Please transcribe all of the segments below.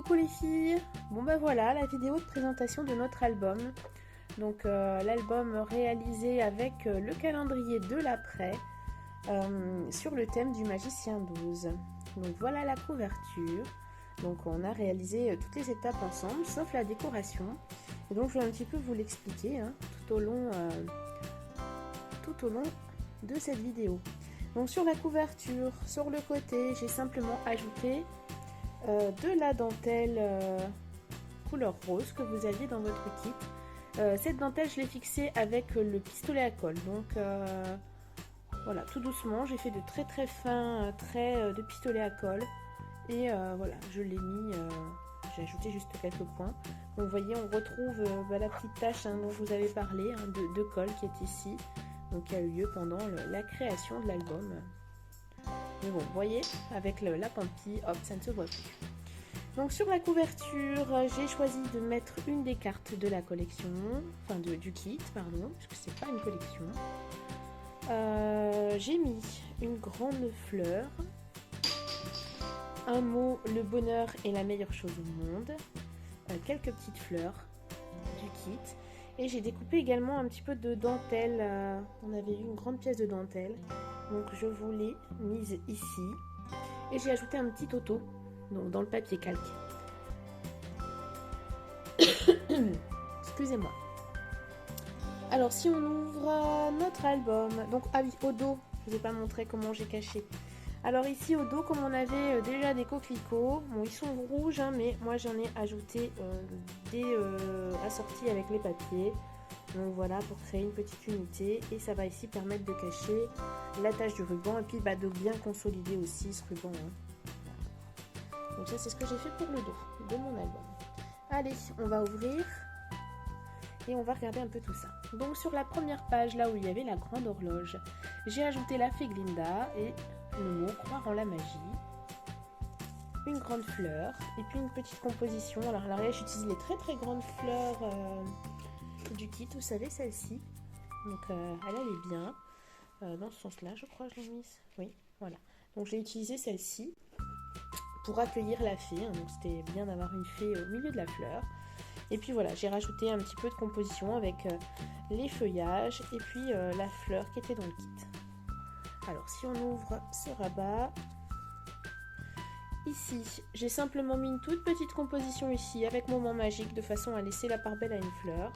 Coucou les filles. Bon bah voilà la vidéo de présentation de notre album. Donc l'album réalisé avec le calendrier de l'après sur le thème du magicien 12. Donc voilà la couverture. Donc on a réalisé toutes les étapes ensemble sauf la décoration. Et donc je vais un petit peu vous l'expliquer tout au long de cette vidéo. Donc sur la couverture, sur le côté, j'ai simplement ajouté de la dentelle couleur rose que vous aviez dans votre kit. Cette dentelle, je l'ai fixée avec le pistolet à colle. Donc voilà, tout doucement, j'ai fait de très très fins traits de pistolet à colle. Et voilà, je l'ai mis, j'ai ajouté juste quelques points. Donc vous voyez, on retrouve la petite tache dont je vous avais parlé, de colle qui est ici. Donc qui a eu lieu pendant la création de l'album. Mais bon, vous voyez, avec la pampi, hop, ça ne se voit plus. Donc sur la couverture, j'ai choisi de mettre une des cartes de la collection, enfin du kit, pardon, puisque c'est pas une collection. J'ai mis une grande fleur, un mot, le bonheur est la meilleure chose au monde, quelques petites fleurs du kit, et j'ai découpé également un petit peu de dentelle. On avait eu une grande pièce de dentelle, donc je vous l'ai mise ici, et j'ai ajouté un petit auto dans le papier calque. Excusez-moi. Alors si on ouvre notre album, donc ah oui, au dos, je vous ai pas montré comment j'ai caché. Alors ici au dos, comme on avait déjà des coquelicots, bon ils sont rouges, mais moi j'en ai ajouté des assortis avec les papiers. Donc voilà, pour créer une petite unité, et ça va ici permettre de cacher la tache du ruban et puis de bien consolider aussi ce ruban. Donc ça c'est ce que j'ai fait pour le dos de mon album. Allez, on va ouvrir et on va regarder un peu tout ça. Donc sur la première page, là où il y avait la grande horloge, j'ai ajouté la fée Glinda et le mot croire en la magie, une grande fleur et puis une petite composition. Alors à l'arrière j'utilise les très très grandes fleurs du kit, vous savez celle-ci. Donc elle allait bien dans ce sens là, je crois que je l'ai mise. Oui, voilà. Donc j'ai utilisé celle-ci pour accueillir la fée, donc c'était bien d'avoir une fée au milieu de la fleur. Et puis voilà, j'ai rajouté un petit peu de composition avec les feuillages et puis la fleur qui était dans le kit. Alors si on ouvre ce rabat, ici j'ai simplement mis une toute petite composition ici avec moment magique de façon à laisser la part belle à une fleur.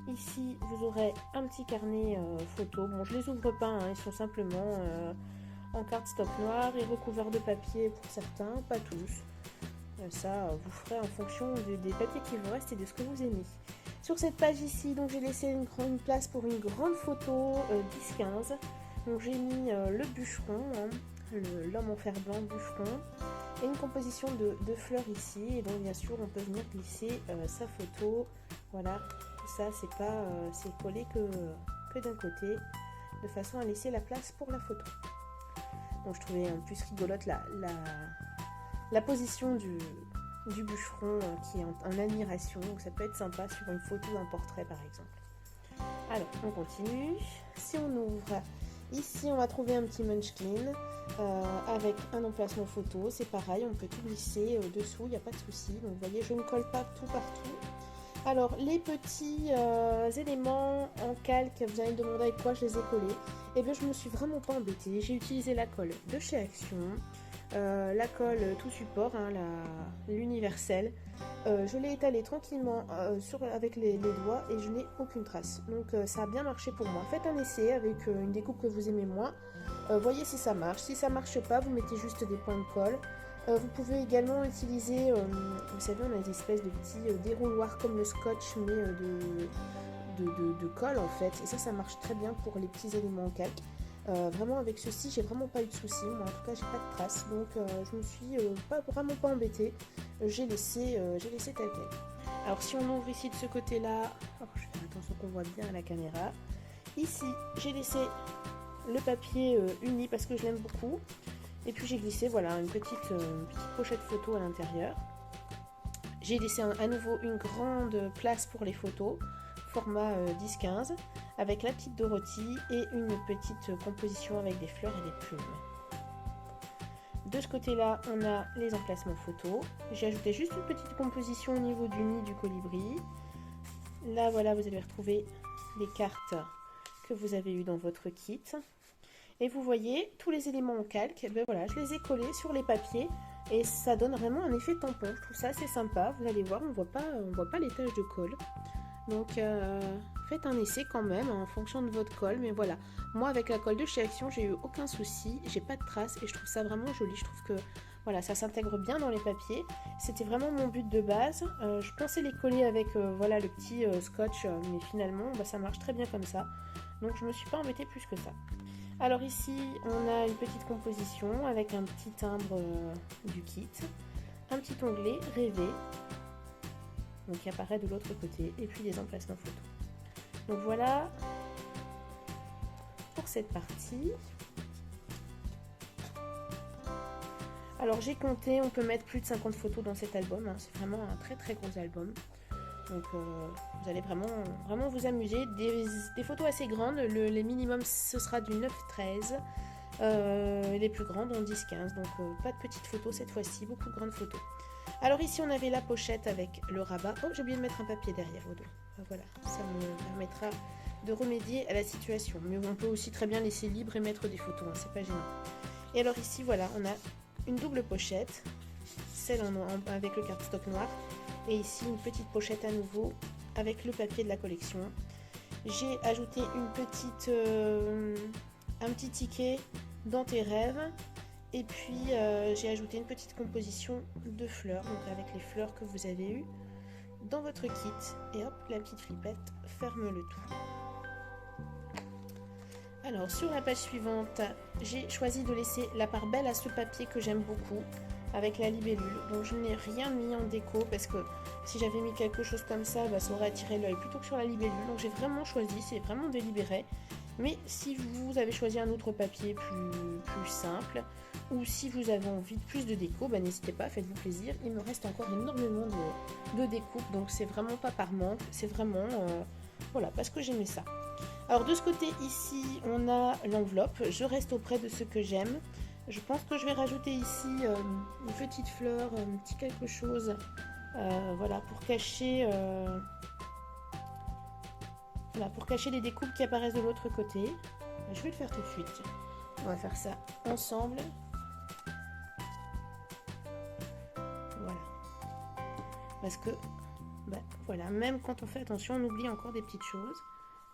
Ici vous aurez un petit carnet photo, bon je les ouvre pas, ils sont simplement en cardstock noir et recouverts de papier pour certains, pas tous. Ça vous ferez en fonction des papiers qui vous restent et de ce que vous aimez. Sur cette page ici, donc j'ai laissé une place pour une grande photo 10-15. Donc j'ai mis le bûcheron, l'homme en fer blanc bûcheron, et une composition de fleurs ici. Et donc bien sûr on peut venir glisser sa photo. Voilà, ça c'est collé que d'un côté, de façon à laisser la place pour la photo. Donc je trouvais en plus rigolote la position du bûcheron qui est en admiration, donc ça peut être sympa sur une photo d'un portrait par exemple. Alors on continue, si on ouvre, ici on va trouver un petit munchkin avec un emplacement photo, c'est pareil, on peut tout glisser dessous, il n'y a pas de souci. Donc vous voyez, je ne colle pas tout partout. Alors les petits éléments en calque, vous allez me demander avec quoi je les ai collés. Et bien je me suis vraiment pas embêtée, j'ai utilisé la colle de chez Action. La colle tout support, l'universel. Je l'ai étalé tranquillement avec les doigts et je n'ai aucune trace. Donc ça a bien marché pour moi. Faites un essai avec une découpe que vous aimez moins. Voyez si ça marche. Si ça marche pas, vous mettez juste des points de colle. Vous pouvez également utiliser, vous savez, on a des espèces de petits dérouloirs comme le scotch, mais de colle en fait. Et ça marche très bien pour les petits éléments en calque. Vraiment avec ceci j'ai vraiment pas eu de soucis, moi en tout cas j'ai pas de traces, donc je me suis vraiment pas embêtée, j'ai laissé tel quel. Alors si on ouvre ici de ce côté là, je fais attention qu'on voit bien à la caméra, ici j'ai laissé le papier uni parce que je l'aime beaucoup, et puis j'ai glissé voilà une petite pochette photo à l'intérieur. J'ai laissé à nouveau une grande place pour les photos, format 10-15, avec la petite Dorothy et une petite composition avec des fleurs et des plumes. De ce côté-là, on a les emplacements photos. J'ai ajouté juste une petite composition au niveau du nid du colibri. Là, voilà, vous allez retrouver les cartes que vous avez eues dans votre kit. Et vous voyez, tous les éléments en calque, ben voilà, je les ai collés sur les papiers et ça donne vraiment un effet tampon. Je trouve ça assez sympa. Vous allez voir, on voit pas les taches de colle. Donc, faites un essai quand même en fonction de votre colle. Mais voilà, moi avec la colle de chez Action, j'ai eu aucun souci. J'ai pas de traces et je trouve ça vraiment joli. Je trouve que voilà, ça s'intègre bien dans les papiers. C'était vraiment mon but de base. Je pensais les coller avec voilà, le petit scotch, mais finalement, bah, ça marche très bien comme ça. Donc, je me suis pas embêtée plus que ça. Alors ici, on a une petite composition avec un petit timbre du kit, un petit onglet rêver, donc qui apparaît de l'autre côté, et puis des emplacements photos. Donc voilà pour cette partie. Alors j'ai compté, on peut mettre plus de 50 photos dans cet album, hein. C'est vraiment un très très gros album. Donc vous allez vraiment vous amuser. Des photos assez grandes, les minimums ce sera du 9-13, les plus grandes ont 10-15, donc pas de petites photos cette fois-ci, beaucoup de grandes photos. Alors ici on avait la pochette avec le rabat. Oh, j'ai oublié de mettre un papier derrière au dos. Voilà, ça me permettra de remédier à la situation. Mais on peut aussi très bien laisser libre et mettre des photos, hein, c'est pas gênant. Et alors ici voilà, on a une double pochette, celle avec le cardstock noir. Et ici une petite pochette à nouveau avec le papier de la collection. J'ai ajouté un petit ticket dans tes rêves. Et puis j'ai ajouté une petite composition de fleurs, donc avec les fleurs que vous avez eues dans votre kit. Et hop, la petite flippette ferme le tout. Alors sur la page suivante, j'ai choisi de laisser la part belle à ce papier que j'aime beaucoup, avec la libellule. Donc je n'ai rien mis en déco parce que si j'avais mis quelque chose comme ça, bah, ça aurait attiré l'œil plutôt que sur la libellule. Donc j'ai vraiment choisi, c'est vraiment délibéré. Mais si vous avez choisi un autre papier plus simple, ou si vous avez envie de plus de déco, bah, n'hésitez pas, faites-vous plaisir. Il me reste encore énormément de découpes, donc c'est vraiment pas par manque, c'est vraiment voilà, parce que j'aimais ça. Alors de ce côté ici, on a l'enveloppe. Je reste auprès de ce que j'aime. Je pense que je vais rajouter ici une petite fleur, un petit quelque chose, voilà, pour cacher les découpes qui apparaissent de l'autre côté. Je vais le faire tout de suite. On va faire ça ensemble. Voilà. Parce que, voilà, même quand on fait attention, on oublie encore des petites choses.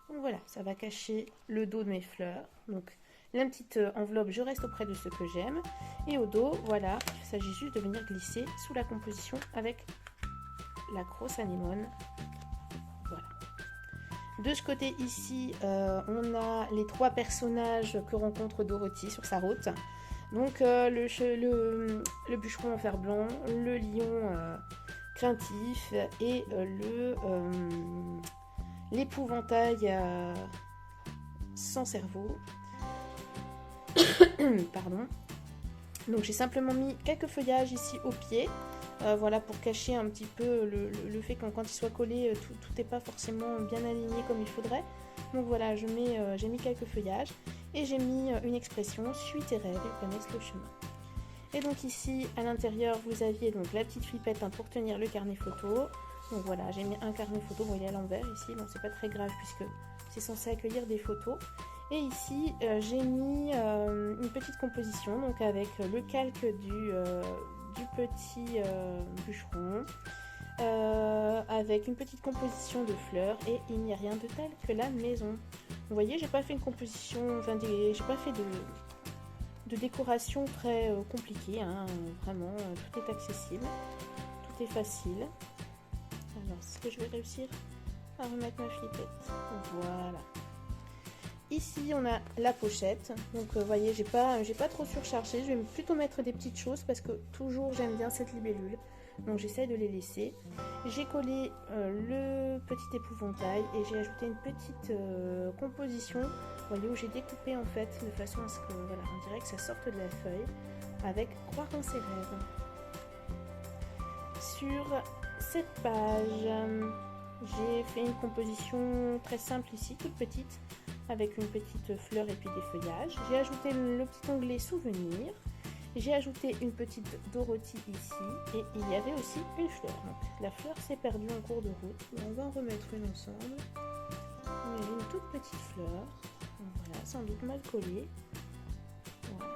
Donc voilà, ça va cacher le dos de mes fleurs. Donc la petite enveloppe, je reste auprès de ce que j'aime. Et au dos, voilà, il s'agit juste de venir glisser sous la composition avec la grosse anémone. Voilà. De ce côté ici, on a les 3 personnages que rencontre Dorothy sur sa route. Donc le bûcheron en fer blanc, le lion craintif et l'épouvantail sans cerveau. Pardon. Donc j'ai simplement mis quelques feuillages ici au pied. Voilà, pour cacher un petit peu le fait que quand il soit collé, tout n'est pas forcément bien aligné comme il faudrait. Donc voilà, j'ai mis quelques feuillages et j'ai mis une expression: suis tes rêves, ils connaissent le chemin. Et donc ici, à l'intérieur, vous aviez donc la petite flippette pour tenir le carnet photo. Donc voilà, j'ai mis un carnet photo, bon il est à l'envers ici, bon c'est pas très grave puisque c'est censé accueillir des photos. Et ici, j'ai mis une petite composition, donc avec le calque du petit bûcheron, avec une petite composition de fleurs, et il n'y a rien de tel que la maison. Vous voyez, j'ai pas fait une composition, j'ai pas fait de décoration très compliquée, hein, vraiment, tout est accessible, tout est facile. Alors, est-ce que je vais réussir à remettre ma flippette? Voilà. Ici, on a la pochette. Donc, vous voyez, j'ai pas trop surchargé. Je vais plutôt mettre des petites choses parce que toujours, j'aime bien cette libellule. Donc, j'essaie de les laisser. J'ai collé le petit épouvantail et j'ai ajouté une petite composition. Vous voyez, où j'ai découpé en fait de façon à ce que, voilà, on dirait que ça sorte de la feuille avec croire en ses rêves. Sur cette page, j'ai fait une composition très simple ici, toute petite, avec une petite fleur et puis des feuillages. J'ai ajouté le petit onglet souvenir J'ai ajouté une petite Dorothy ici et il y avait aussi une fleur. Donc, la fleur s'est perdue en cours de route, mais on va en remettre une ensemble. Il y avait une toute petite fleur. Donc, voilà, sans doute mal collée. Voilà.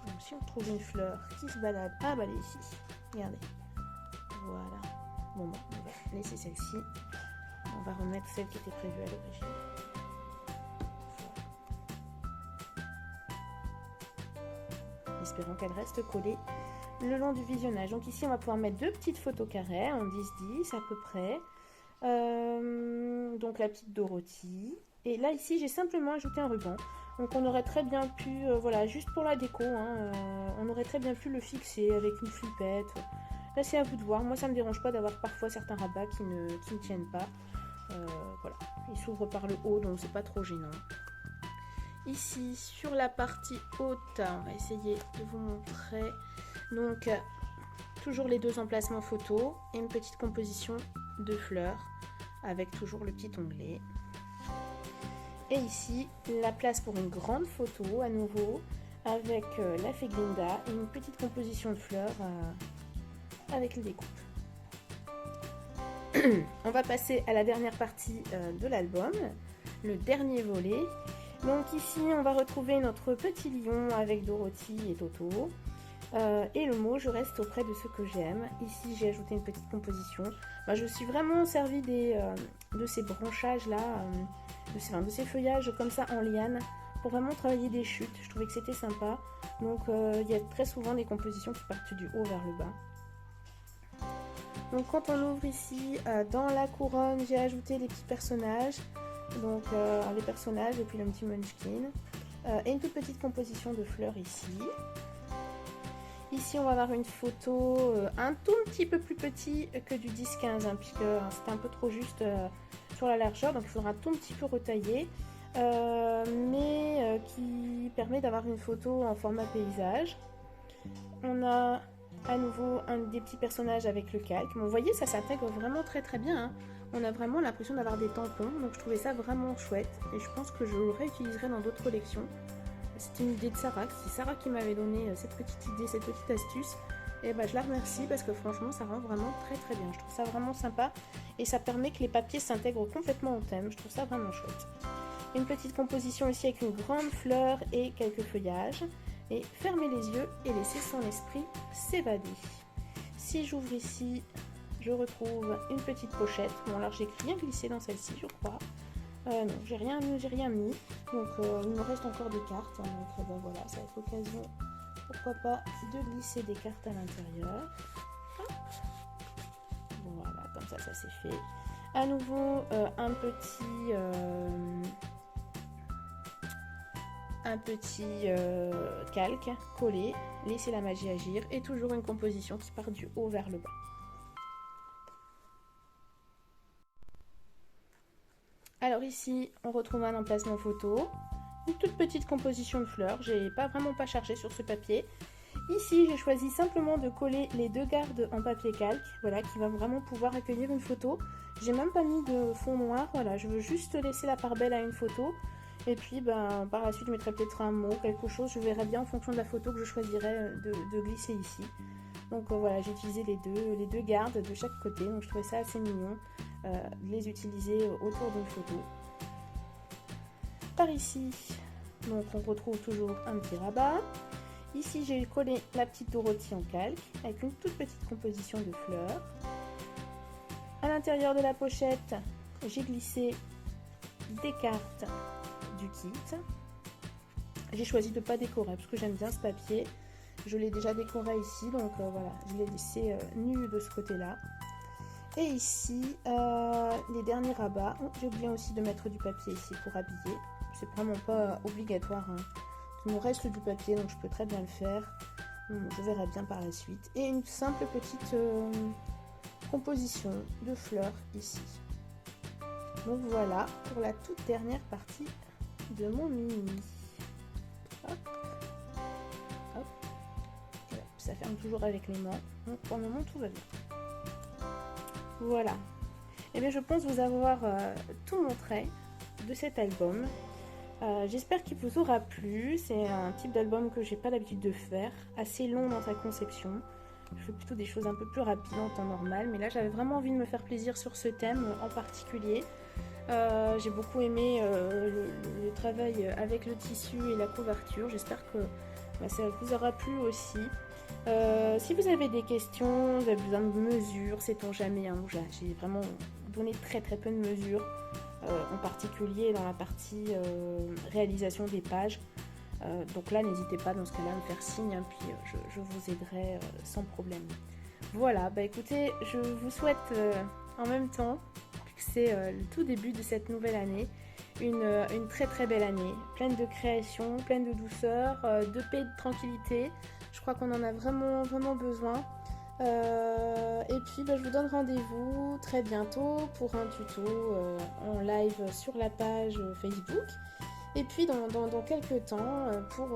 Donc, si on trouve une fleur qui se balade, ah bah elle est ici. Regardez. Voilà. Bon bah, on va laisser celle-ci. On va remettre celle qui était prévue à l'origine. Espérons qu'elle reste collée le long du visionnage. Donc ici, on va pouvoir mettre deux petites photos carrées en 10-10 à peu près. Donc la petite Dorothy. Et là, ici, j'ai simplement ajouté un ruban. Donc on aurait très bien pu, voilà, juste pour la déco, hein, on aurait très bien pu le fixer avec une flippette. Là, c'est à vous de voir. Moi, ça ne me dérange pas d'avoir parfois certains rabats qui ne tiennent pas. Voilà, il s'ouvre par le haut, donc c'est pas trop gênant. Ici, sur la partie haute, on va essayer de vous montrer. Donc, toujours les deux emplacements photo et une petite composition de fleurs avec toujours le petit onglet. Et ici, la place pour une grande photo à nouveau avec la fée Glinda et une petite composition de fleurs avec les découpes. On va passer à la dernière partie de l'album, le dernier volet. Donc ici, on va retrouver notre petit lion avec Dorothy et Toto. Et le mot « Je reste auprès de ceux que j'aime ». Ici, j'ai ajouté une petite composition. Je me suis vraiment servi de ces branchages-là, de ces feuillages comme ça en liane, pour vraiment travailler des chutes. Je trouvais que c'était sympa. Donc, il y a très souvent des compositions qui partent du haut vers le bas. Donc, quand on ouvre ici, dans la couronne, j'ai ajouté les petits personnages. Donc les personnages et puis le petit munchkin et une toute petite composition de fleurs ici. Ici on va avoir une photo un tout petit peu plus petit que du 10-15 hein, puisque c'était un peu trop juste sur la largeur, donc il faudra un tout petit peu retailler mais qui permet d'avoir une photo en format paysage. On a à nouveau un des petits personnages avec le calque. Bon, vous voyez, ça s'intègre vraiment très très bien hein. On a vraiment l'impression d'avoir des tampons, donc je trouvais ça vraiment chouette et je pense que je le réutiliserai dans d'autres collections. C'était une idée de Sarah, c'est Sarah qui m'avait donné cette petite idée, cette petite astuce et je la remercie parce que franchement ça rend vraiment très très bien. Je trouve ça vraiment sympa et ça permet que les papiers s'intègrent complètement au thème, je trouve ça vraiment chouette. Une petite composition ici avec une grande fleur et quelques feuillages et fermer les yeux et laisser son esprit s'évader. Si j'ouvre ici, je retrouve une petite pochette. Bon, alors j'ai rien glissé dans celle-ci, je crois. Non, j'ai rien mis. Donc, il me reste encore des cartes. Donc, voilà, ça va être l'occasion, pourquoi pas, de glisser des cartes à l'intérieur. Voilà, comme ça c'est fait. À nouveau, un petit calque collé. Laisser la magie agir. Et toujours une composition qui part du haut vers le bas. Alors ici, on retrouve un emplacement photo, une toute petite composition de fleurs, j'ai vraiment pas chargé sur ce papier. Ici, j'ai choisi simplement de coller les deux gardes en papier calque, voilà, qui va vraiment pouvoir accueillir une photo. J'ai même pas mis de fond noir, voilà, je veux juste laisser la part belle à une photo. Et puis, par la suite, je mettrai peut-être un mot, quelque chose, je verrai bien en fonction de la photo que je choisirai de glisser ici. Donc voilà, j'ai utilisé les deux gardes de chaque côté, donc je trouvais ça assez mignon. De les utiliser autour d'une photo. Par ici, donc on retrouve toujours un petit rabat. Ici, j'ai collé la petite Dorothy en calque avec une toute petite composition de fleurs. À l'intérieur de la pochette, j'ai glissé des cartes du kit. J'ai choisi de ne pas décorer parce que j'aime bien ce papier. Je l'ai déjà décoré ici, donc voilà, je l'ai laissé nu de ce côté-là. Et ici, les derniers rabats. Oh, j'ai oublié aussi de mettre du papier ici pour habiller. C'est vraiment pas obligatoire. Hein. Il me reste du papier, donc je peux très bien le faire. Je verrai bien par la suite. Et une simple petite composition de fleurs ici. Donc voilà pour la toute dernière partie de mon mini. Hop. Hop. Voilà. Ça ferme toujours avec les mains. Donc pour le moment, tout va bien. Voilà. Et bien je pense vous avoir tout montré de cet album. J'espère qu'il vous aura plu. C'est un type d'album que j'ai pas l'habitude de faire, assez long dans sa conception. Je fais plutôt des choses un peu plus rapides en temps normal, mais là j'avais vraiment envie de me faire plaisir sur ce thème en particulier. J'ai beaucoup aimé le travail avec le tissu et la couverture. J'espère que ça vous aura plu aussi. Si vous avez des questions, vous avez besoin de mesures, sait-on jamais, hein, j'ai vraiment donné très très peu de mesures, en particulier dans la partie réalisation des pages. Donc là, n'hésitez pas dans ce cas-là à me faire signe, hein, puis je vous aiderai sans problème. Voilà, bah écoutez, je vous souhaite en même temps, puisque c'est le tout début de cette nouvelle année, une très très belle année, pleine de création, pleine de douceur, de paix et de tranquillité. Je crois qu'on en a vraiment vraiment besoin. Et puis je vous donne rendez-vous très bientôt pour un tuto en live sur la page Facebook. Et puis dans quelques temps pour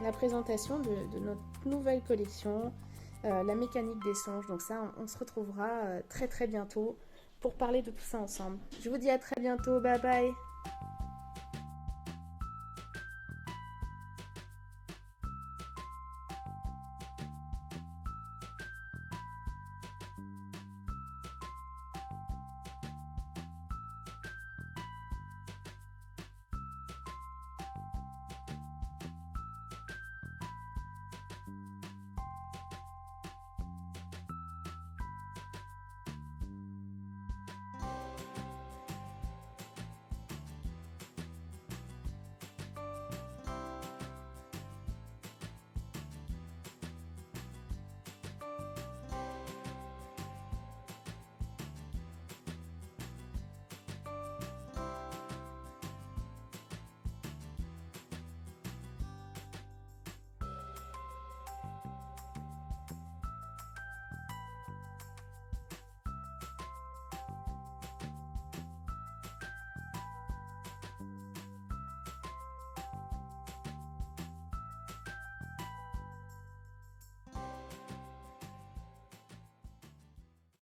la présentation de notre nouvelle collection, la mécanique des songes. Donc ça, on se retrouvera très très bientôt pour parler de tout ça ensemble. Je vous dis à très bientôt, bye bye.